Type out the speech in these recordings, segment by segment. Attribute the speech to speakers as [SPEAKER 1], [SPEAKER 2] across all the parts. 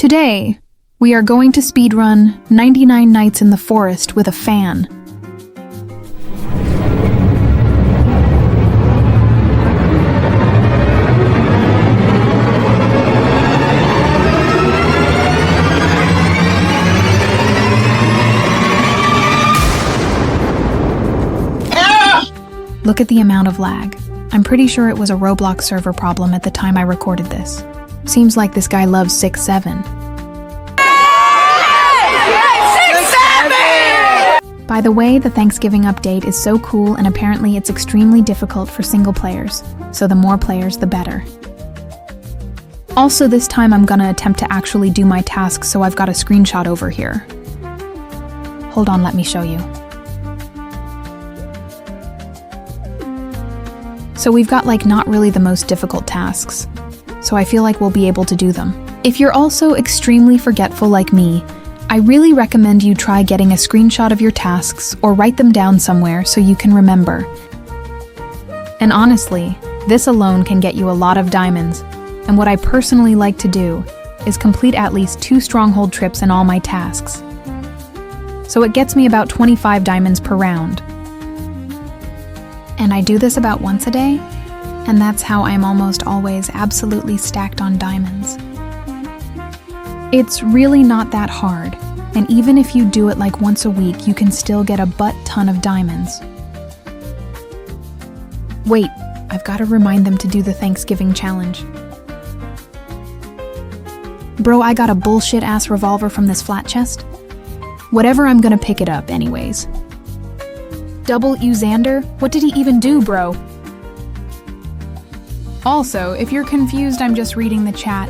[SPEAKER 1] Today, we are going to speedrun 99 Nights in the Forest with a fan. Look at the amount of lag. I'm pretty sure it was a Roblox server problem at the time I recorded this. Seems like this guy loves 6-7. By the way, the Thanksgiving update is so cool, and apparently it's extremely difficult for single players, so the more players the better. Also, this time I'm gonna attempt to actually do my tasks, so I've got a screenshot over here. Hold on, let me show you. So we've got not really the most difficult tasks, so I feel like we'll be able to do them. If you're also extremely forgetful like me, I really recommend you try getting a screenshot of your tasks or write them down somewhere so you can remember. And honestly, this alone can get you a lot of diamonds, and what I personally like to do is complete at least 2 stronghold trips in all my tasks. So it gets me about 25 diamonds per round. And I do this about once a day, and that's how I'm almost always absolutely stacked on diamonds. It's really not that hard, and even if you do it once a week, you can still get a butt-ton of diamonds. Wait, I've got to remind them to do the Thanksgiving challenge. Bro, I got a bullshit-ass revolver from this flat chest. Whatever, I'm gonna pick it up anyways. Double U Xander? What did he even do, bro? Also, if you're confused, I'm just reading the chat.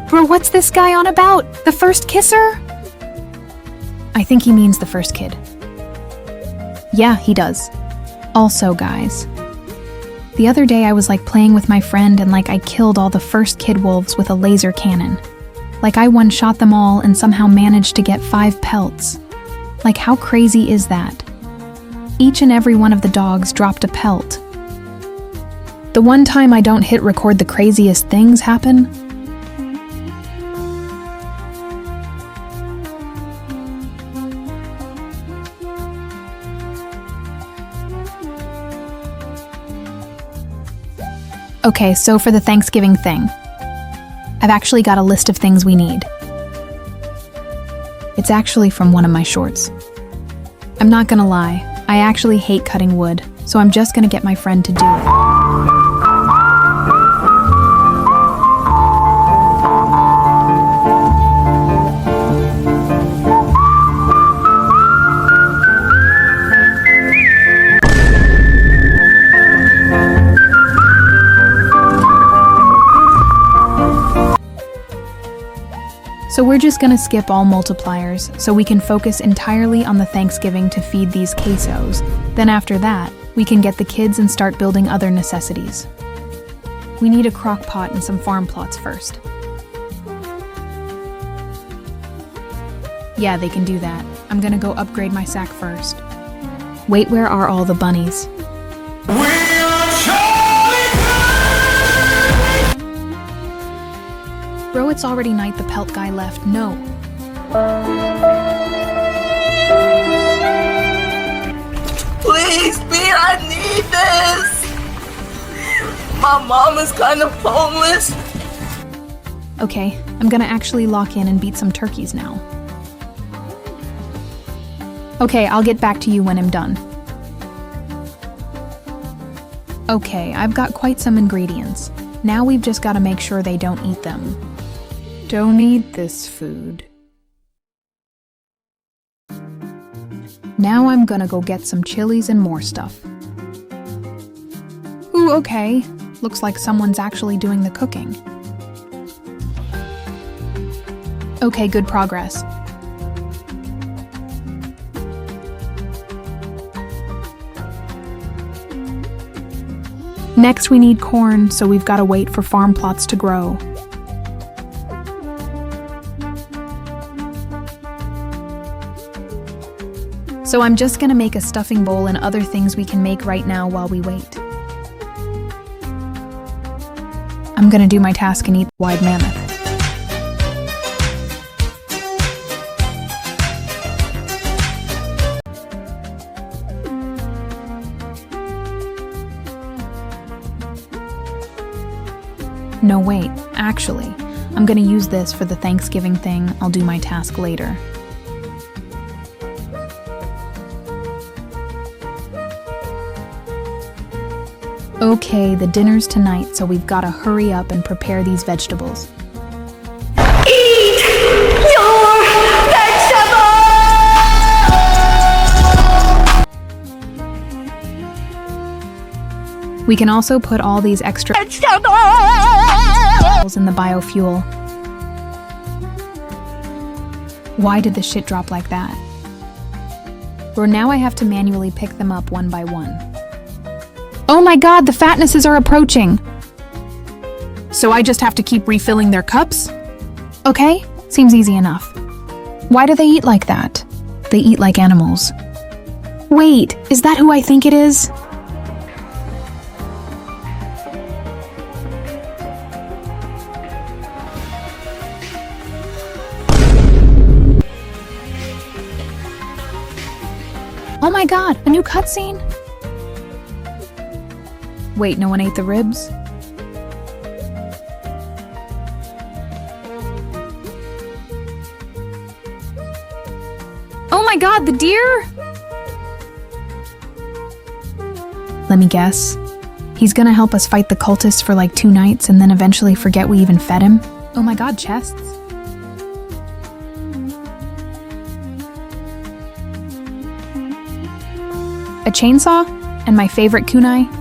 [SPEAKER 1] Bro, what's this guy on about? The first kisser? I think he means the first kid. Yeah, he does. Also, guys, the other day I was playing with my friend and I killed all the first kid wolves with a laser cannon. I one-shot them all and somehow managed to get 5 pelts. How crazy is that? Each and every one of the dogs dropped a pelt. The one time I don't hit record, the craziest things happen. Okay, so for the Thanksgiving thing, I've actually got a list of things we need. It's actually from one of my shorts. I'm not gonna lie, I actually hate cutting wood, so I'm just gonna get my friend to do it. So we're just gonna skip all multipliers so we can focus entirely on the Thanksgiving to feed these quesos. Then after that, we can get the kids and start building other necessities. We need a crock pot and some farm plots first. Yeah, they can do that. I'm gonna go upgrade my sack first. Wait, where are all the bunnies? Bro, it's already night, the pelt guy left. No.
[SPEAKER 2] Please, Speed, I need this! My mom is kind of homeless.
[SPEAKER 1] Okay, I'm gonna actually lock in and beat some turkeys now. Okay, I'll get back to you when I'm done. Okay, I've got quite some ingredients. Now we've just got to make sure they don't eat them. Don't eat this food. Now I'm gonna go get some chilies and more stuff. Ooh, okay. Looks like someone's actually doing the cooking. Okay, good progress. Next we need corn, so we've got to wait for farm plots to grow. So I'm just gonna make a stuffing bowl and other things we can make right now while we wait. I'm gonna do my task and eat wide mammoth. No, wait, actually, I'm gonna use this for the Thanksgiving thing. I'll do my task later. Okay, the dinner's tonight, so we've gotta hurry up and prepare these vegetables.
[SPEAKER 2] Eat your vegetables!
[SPEAKER 1] We can also put all these extra vegetables in the biofuel. Why did the shit drop like that? Or now I have to manually pick them up one by one. Oh my god, the fatnesses are approaching! So I just have to keep refilling their cups? Okay, seems easy enough. Why do they eat like that? They eat like animals. Wait, is that who I think it is? Oh my god, a new cutscene? Wait, no one ate the ribs? Oh my god, the deer? Let me guess. He's gonna help us fight the cultists for like 2 nights and then eventually forget we even fed him? Oh my god, chests? A chainsaw? And my favorite kunai?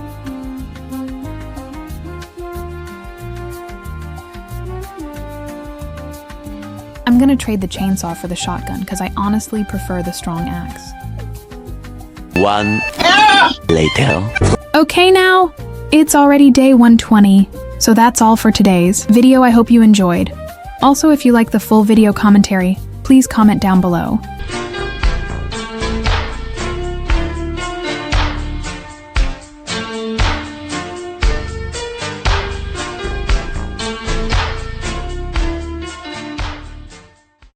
[SPEAKER 1] I'm gonna trade the chainsaw for the shotgun because I honestly prefer the strong axe.
[SPEAKER 3] 1 later.
[SPEAKER 1] Okay now, it's already day 120, so that's all for today's video. I hope you enjoyed. Also, if you like the full video commentary, please comment down below.